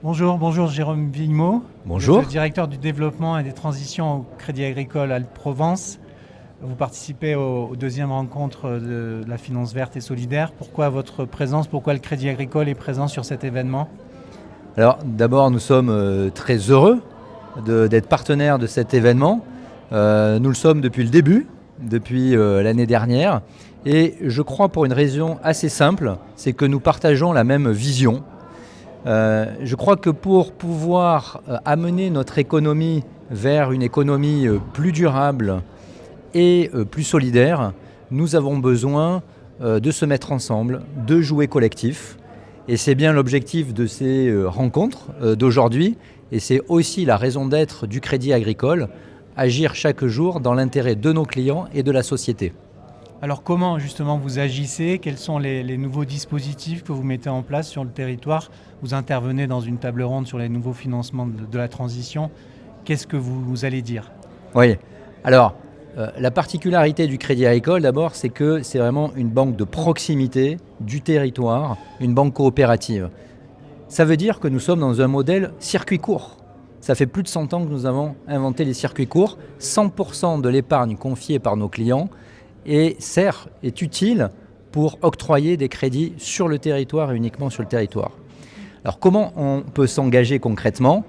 Bonjour Jérôme Villemot. Vous Bonjour. êtes le directeur du développement et des transitions au Crédit Agricole Alpes-Provence. Vous participez aux deuxième rencontre de la finance verte et solidaire. Pourquoi votre présence? Pourquoi le Crédit Agricole est présent sur cet événement? Alors d'abord, nous sommes très heureux d'être partenaires de cet événement. Nous le sommes depuis le début, depuis l'année dernière. Et je crois pour une raison assez simple, c'est que nous partageons la même vision. Je crois que pour pouvoir amener notre économie vers une économie plus durable et plus solidaire, nous avons besoin de se mettre ensemble, de jouer collectif. Et c'est bien l'objectif de ces rencontres d'aujourd'hui. Et c'est aussi la raison d'être du Crédit Agricole, agir chaque jour dans l'intérêt de nos clients et de la société. Alors comment justement vous agissez? Quels sont les nouveaux dispositifs que vous mettez en place sur le territoire? Vous intervenez dans une table ronde sur les nouveaux financements de la transition. Qu'est-ce que vous allez dire? Oui, alors la particularité du Crédit Agricole d'abord, c'est que c'est vraiment une banque de proximité du territoire, une banque coopérative. Ça veut dire que nous sommes dans un modèle circuit court. Ça fait plus de 100 ans que nous avons inventé les circuits courts. 100% de l'épargne confiée par nos clients est utile pour octroyer des crédits sur le territoire et uniquement sur le territoire. Alors comment on peut s'engager concrètement?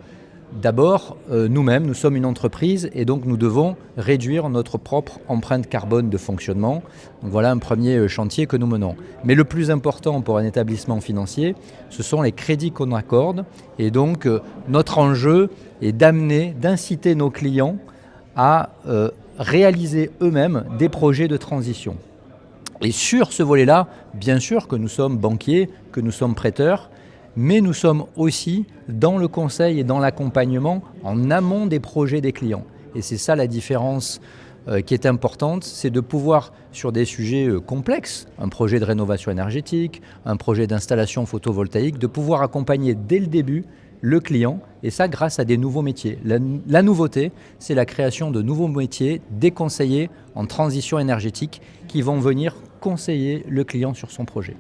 D'abord, nous-mêmes, nous sommes une entreprise et donc nous devons réduire notre propre empreinte carbone de fonctionnement. Donc voilà un premier chantier que nous menons. Mais le plus important pour un établissement financier, ce sont les crédits qu'on accorde. Et donc notre enjeu est d'inciter nos clients à réaliser eux-mêmes des projets de transition. Et sur ce volet-là, bien sûr que nous sommes banquiers, que nous sommes prêteurs, mais nous sommes aussi dans le conseil et dans l'accompagnement en amont des projets des clients. Et c'est ça la différence qui est importante, c'est de pouvoir, sur des sujets complexes, un projet de rénovation énergétique, un projet d'installation photovoltaïque, de pouvoir accompagner dès le début le client, et ça grâce à des nouveaux métiers. La nouveauté, c'est la création de nouveaux métiers, des conseillers en transition énergétique qui vont venir conseiller le client sur son projet.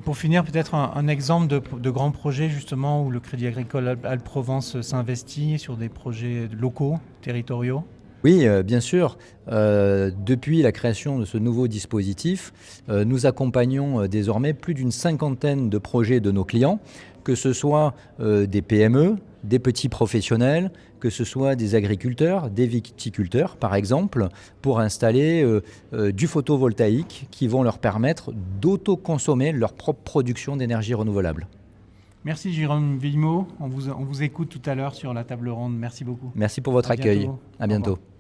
Pour finir, peut-être un exemple de grands projets justement où le Crédit Agricole Alpes-Provence s'investit sur des projets locaux, territoriaux. Oui, bien sûr. Depuis la création de ce nouveau dispositif, nous accompagnons désormais plus d'une cinquantaine de projets de nos clients, que ce soit des PME, des petits professionnels, que ce soit des agriculteurs, des viticulteurs par exemple, pour installer du photovoltaïque qui vont leur permettre d'autoconsommer leur propre production d'énergie renouvelable. Merci Jérôme Villemot, on vous écoute tout à l'heure sur la table ronde. Merci beaucoup. Merci pour votre À accueil. bientôt. À Au bientôt. revoir.